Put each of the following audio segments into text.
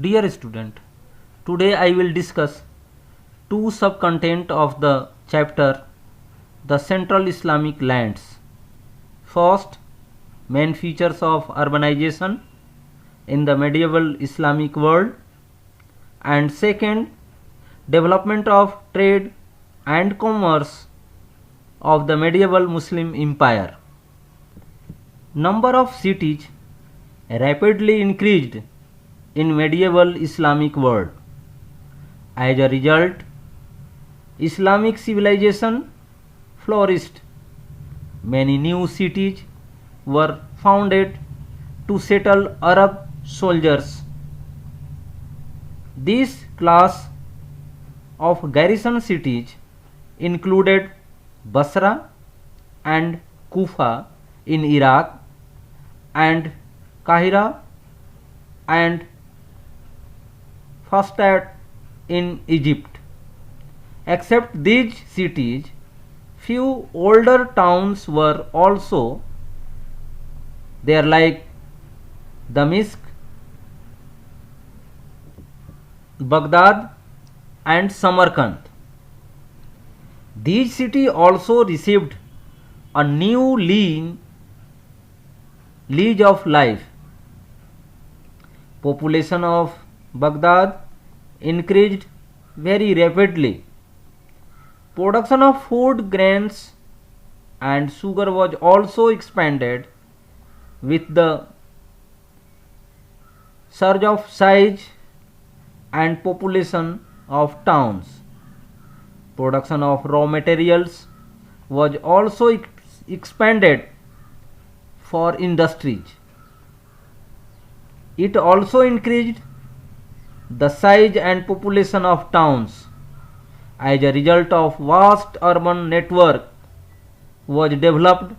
Dear student, today I will discuss two sub-content of the chapter The Central Islamic Lands. First, main features of urbanization in the medieval Islamic world, and second, development of trade and commerce of the medieval Muslim empire. Number of cities rapidly increased in medieval Islamic world. As a result, Islamic civilization flourished. Many new cities were founded to settle Arab soldiers. This class of garrison cities included Basra and Kufa in Iraq and Kahira and Fustat in Egypt. Except these cities, few older towns were also there, like Damascus, Baghdad and Samarkand. These cities also received a new lease of life. Population of Baghdad increased very rapidly. Production of food, grains and sugar was also expanded with the surge of size and population of towns. Production of raw materials was also expanded for industries. It also increased the size and population of towns. As a result of vast urban network was developed.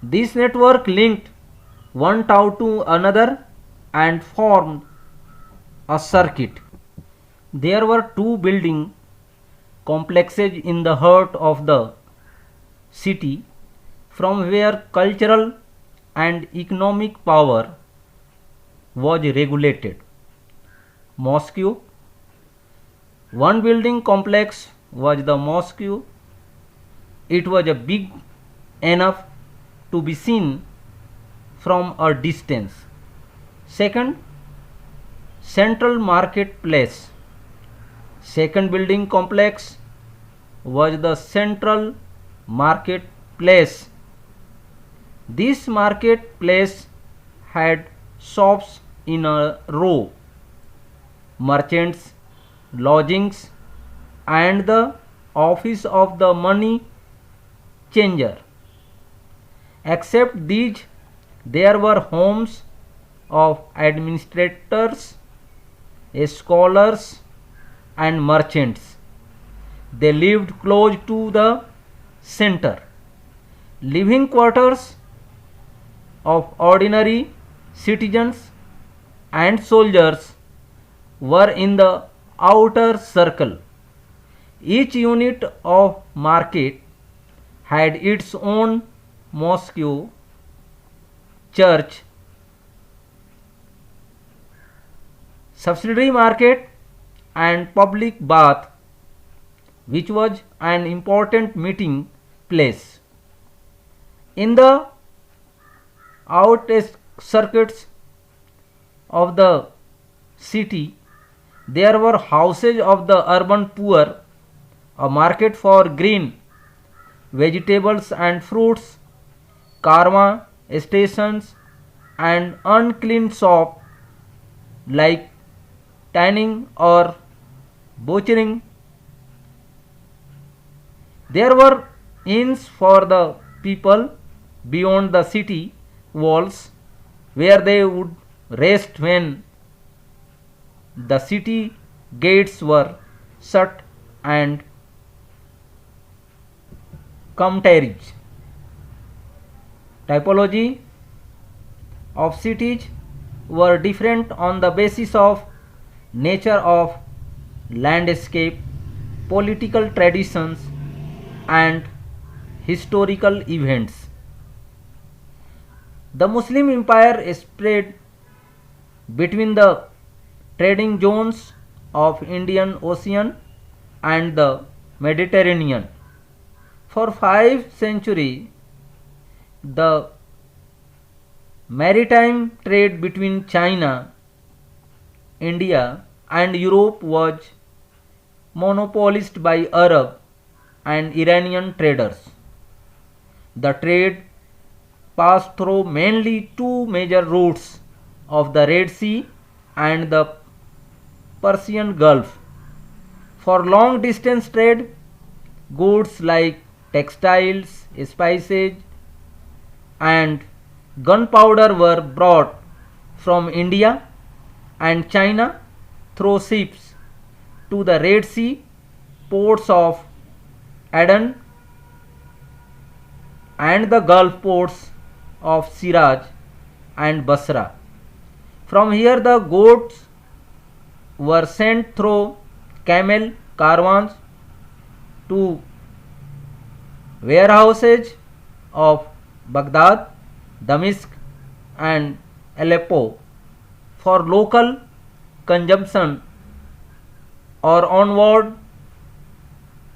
This network linked one town to another and formed a circuit. There were two building complexes in the heart of the city from where cultural and economic power was regulated. Mosque. One building complex was the mosque. It was a big enough to be seen from a distance. Second, central marketplace. Second building complex was the central marketplace. This marketplace had shops in a row, merchants, lodgings and the office of the money changer. Except these, there were homes of administrators, scholars and merchants. They lived close to the center. Living quarters of ordinary citizens and soldiers were in the outer circle. Each unit of market had its own mosque, church, subsidiary market and public bath, which was an important meeting place. In the outskirts of the city, there were houses of the urban poor, a market for green vegetables and fruits, karma stations and unclean shop like tanning or butchering. There were inns for the people beyond the city walls where they would rest when the city gates were shut and commentaries. Typology of cities were different on the basis of nature of landscape, political traditions and historical events. The Muslim Empire spread between the trading zones of Indian Ocean and the Mediterranean. For 5 centuries, the maritime trade between China, India, and Europe was monopolized by Arab and Iranian traders. The trade passed through mainly two major routes of the Red Sea and the Persian Gulf. For long distance trade, goods like textiles, spices, and gunpowder were brought from India and China through ships to the Red Sea ports of Aden and the Gulf ports of Siraj and Basra. From here, the goods were sent through camel caravans to warehouses of Baghdad, Damascus, and Aleppo for local consumption or onward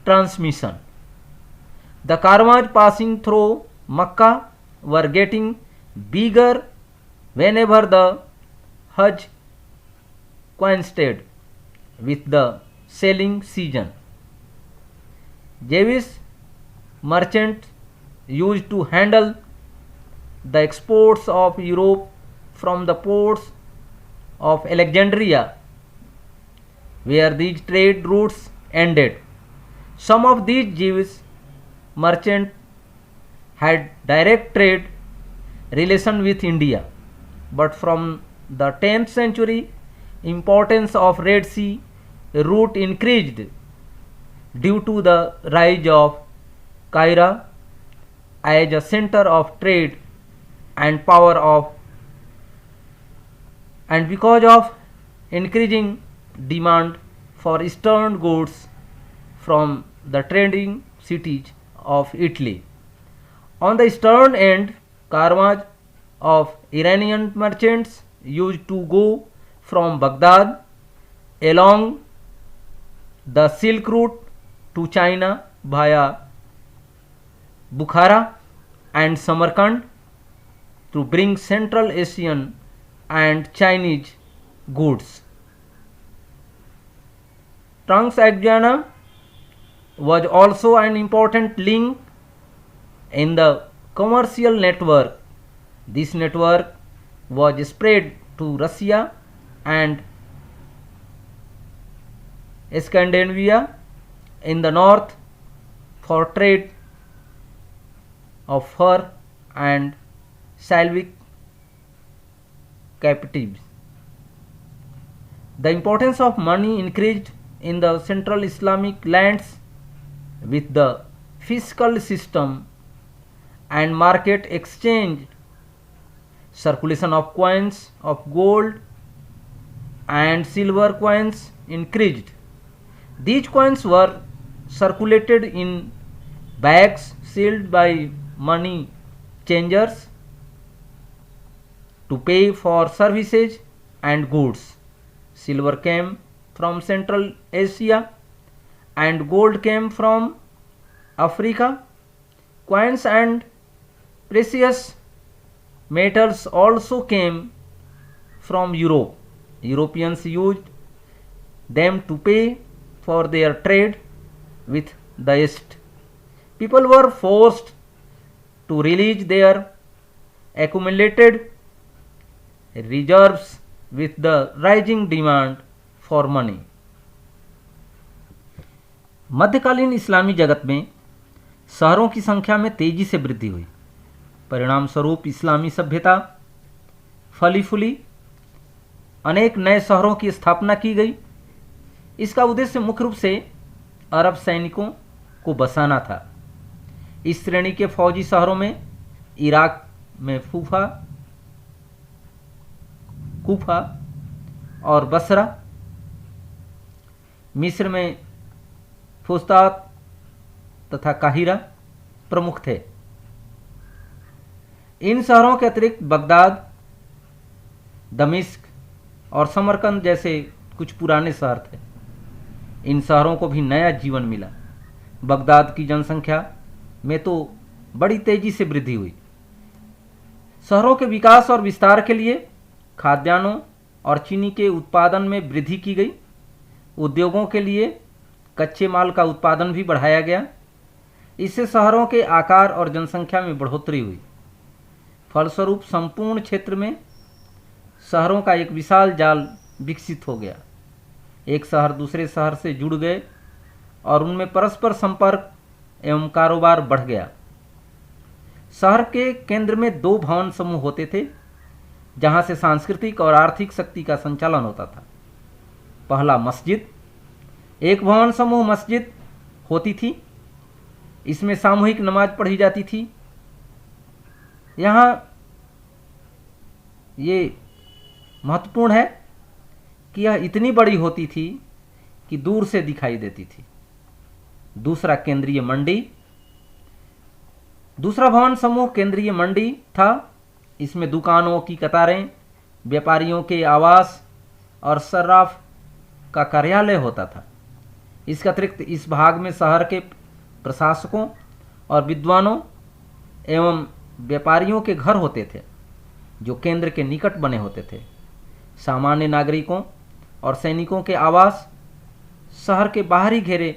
transmission. The caravans passing through Makkah were getting bigger whenever the Hajj coincided with the sailing season. Jewish merchants used to handle the exports of Europe from the ports of Alexandria, where these trade routes ended. Some of these Jewish merchants had direct trade relation with India, but from the 10th century, importance of Red Sea route increased due to the rise of Cairo as a center of trade and power of, and because of increasing demand for eastern goods from the trading cities of Italy. On the eastern end, caravans of Iranian merchants used to go from Baghdad along the Silk Route to China via Bukhara and Samarkand to bring Central Asian and Chinese goods. Transoxiana was also an important link in the commercial network. This network was spread to Russia and Scandinavia in the north for trade of fur and Slavic captives. The importance of money increased in the Central Islamic lands with the fiscal system and market exchange. Circulation of coins of gold and silver coins increased. These coins were circulated in bags sealed by money changers to pay for services and goods. Silver came from Central Asia and gold came from Africa. Coins and precious metals also came from Europe. Europeans used them to pay for their trade with the East. People were forced to release their accumulated reserves with the rising demand for money. मध्यकालीन इस्लामी जगत में शहरों की संख्या में तेजी से वृद्धि हुई। परिणाम स्वरूप इस्लामी सभ्यता फली फूली, अनेक नए शहरों की स्थापना की गई। इसका उद्देश्य मुख्य रूप से अरब सैनिकों को बसाना था। इस श्रेणी के फौजी शहरों में इराक में कूफा और बसरा, मिस्र में फुस्तात तथा काहिरा प्रमुख थे। इन शहरों के अतिरिक्त बगदाद, दमिश्क, और समरकंद जैसे कुछ पुराने शहर थे। इन शहरों को भी नया जीवन मिला। बगदाद की जनसंख्या में तो बड़ी तेजी से वृद्धि हुई। शहरों के विकास और विस्तार के लिए खाद्यान्नों और चीनी के उत्पादन में वृद्धि की गई। उद्योगों के लिए कच्चे माल का उत्पादन भी बढ़ाया गया। इससे शहरों के आकार और जनसंख्या में बढ़ोतरी हुई। फलस्वरूप संपूर्ण क्षेत्र में शहरों का एक विशाल जाल विकसित हो गया। एक शहर दूसरे शहर से जुड़ गए और उनमें परस्पर संपर्क एवं कारोबार बढ़ गया। शहर के केंद्र में 2 भवन समूह होते थे, जहां से सांस्कृतिक और आर्थिक शक्ति का संचालन होता था। पहला मस्जिद। एक भवन समूह मस्जिद होती थी। इसमें सामूहिक नमाज पढ़ी जाती थी। यहाँ ये महत्वपूर्ण है कि यह इतनी बड़ी होती थी कि दूर से दिखाई देती थी। दूसरा केंद्रीय मंडी। दूसरा भवन समूह केंद्रीय मंडी था। इसमें दुकानों की कतारें, व्यापारियों के आवास और सर्राफ का कार्यालय होता था। इसके अतिरिक्त इस भाग में शहर के प्रशासकों और विद्वानों एवं व्यापारियों के घर होते थे, जो केंद्र के निकट बने होते थे। सामान्य नागरिकों और सैनिकों के आवास शहर के बाहरी घेरे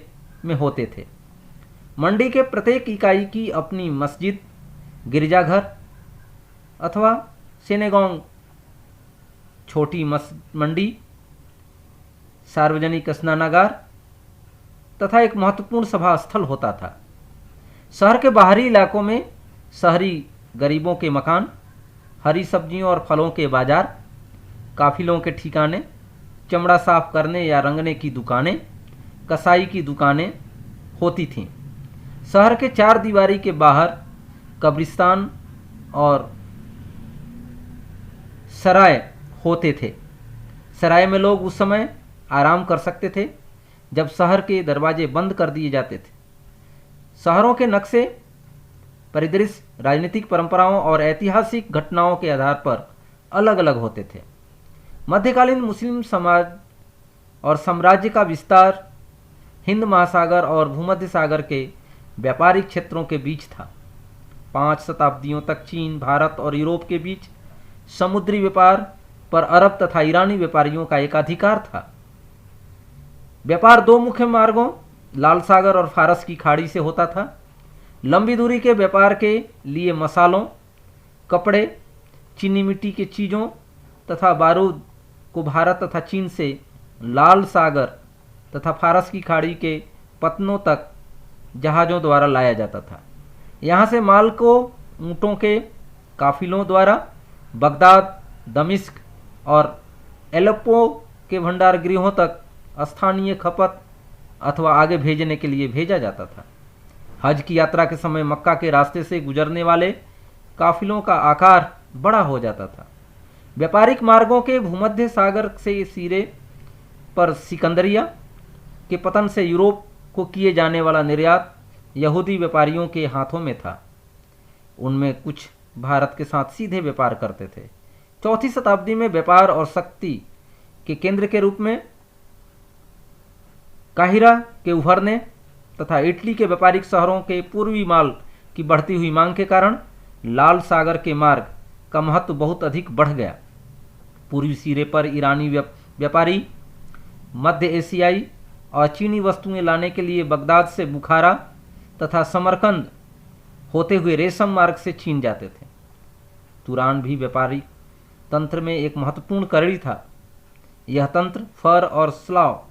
में होते थे। मंडी के प्रत्येक इकाई की अपनी मस्जिद, गिरजाघर अथवा सिनेगॉग, छोटी मंडी, सार्वजनिक स्नानागार तथा एक महत्वपूर्ण सभा स्थल होता था। शहर के बाहरी इलाकों में शहरी गरीबों के मकान, हरी सब्जियों और फलों के बाजार, काफिलों के ठिकाने, चमड़ा साफ करने या रंगने की दुकानें, कसाई की दुकानें होती थीं। शहर के 4 दीवारी के बाहर कब्रिस्तान और सराय होते थे। सराय में लोग उस समय आराम कर सकते थे जब शहर के दरवाजे बंद कर दिए जाते थे। शहरों के नक्शे परिदृश्य, राजनीतिक परंपराओं और ऐतिहासिक घटनाओं के आधार पर अलग अलग होते थे। मध्यकालीन मुस्लिम समाज और साम्राज्य का विस्तार हिंद महासागर और भूमध्य सागर के व्यापारिक क्षेत्रों के बीच था। 5 शताब्दियों तक चीन, भारत और यूरोप के बीच समुद्री व्यापार पर अरब तथा ईरानी व्यापारियों का एकाधिकार था। व्यापार 2 मुख्य मार्गों, लाल सागर और फारस की खाड़ी से होता था। लंबी दूरी के व्यापार के लिए मसालों, कपड़े, चीनी मिट्टी की चीज़ों तथा बारूद को भारत तथा चीन से लाल सागर तथा फारस की खाड़ी के पतनों तक जहाज़ों द्वारा लाया जाता था। यहाँ से माल को ऊँटों के काफिलों द्वारा बगदाद, दमिश्क और एलेप्पो के भंडार गृहों तक स्थानीय खपत अथवा आगे भेजने के लिए भेजा जाता था। हज की यात्रा के समय मक्का के रास्ते से गुजरने वाले काफिलों का आकार बड़ा हो जाता था। व्यापारिक मार्गों के भूमध्य सागर से सिरे पर सिकंदरिया के पतन से यूरोप को किए जाने वाला निर्यात यहूदी व्यापारियों के हाथों में था। उनमें कुछ भारत के साथ सीधे व्यापार करते थे। 4वीं शताब्दी में व्यापार और शक्ति के केंद्र के रूप में काहिरा के उभरने तथा इटली के व्यापारिक शहरों के पूर्वी माल की बढ़ती हुई मांग के कारण लाल सागर के मार्ग का महत्व बहुत अधिक बढ़ गया। पूर्वी सिरे पर ईरानी व्यापारी मध्य एशियाई और चीनी वस्तुएं लाने के लिए बगदाद से बुखारा तथा समरकंद होते हुए रेशम मार्ग से चीन जाते थे। तुरान भी व्यापारिक तंत्र में एक महत्वपूर्ण कड़ी था। यह तंत्र फर और स्लाव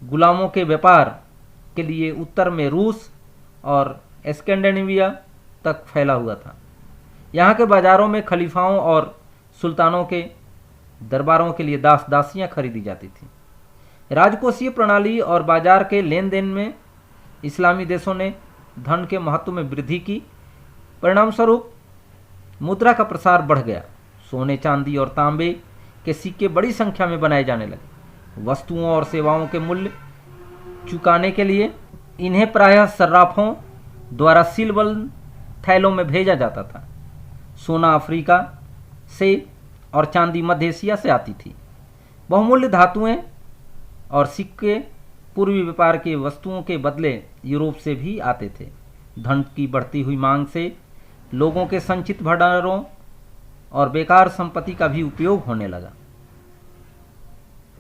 गुलामों के व्यापार के लिए उत्तर में रूस और स्कैंडिनेविया तक फैला हुआ था। यहाँ के बाजारों में खलीफाओं और सुल्तानों के दरबारों के लिए दास दासियाँ खरीदी जाती थीं। राजकोषीय प्रणाली और बाजार के लेन देन में इस्लामी देशों ने धन के महत्व में वृद्धि की। परिणामस्वरूप मुद्रा का प्रसार बढ़ गया। सोने, चांदी और तांबे के सिक्के बड़ी संख्या में बनाए जाने लगे। वस्तुओं और सेवाओं के मूल्य चुकाने के लिए इन्हें प्रायः सर्राफों द्वारा सीलबंद थैलों में भेजा जाता था। सोना अफ्रीका से और चांदी मध्य एशिया से आती थी। बहुमूल्य धातुएं और सिक्के पूर्वी व्यापार के वस्तुओं के बदले यूरोप से भी आते थे। धन की बढ़ती हुई मांग से लोगों के संचित भंडारों और बेकार संपत्ति का भी उपयोग होने लगा।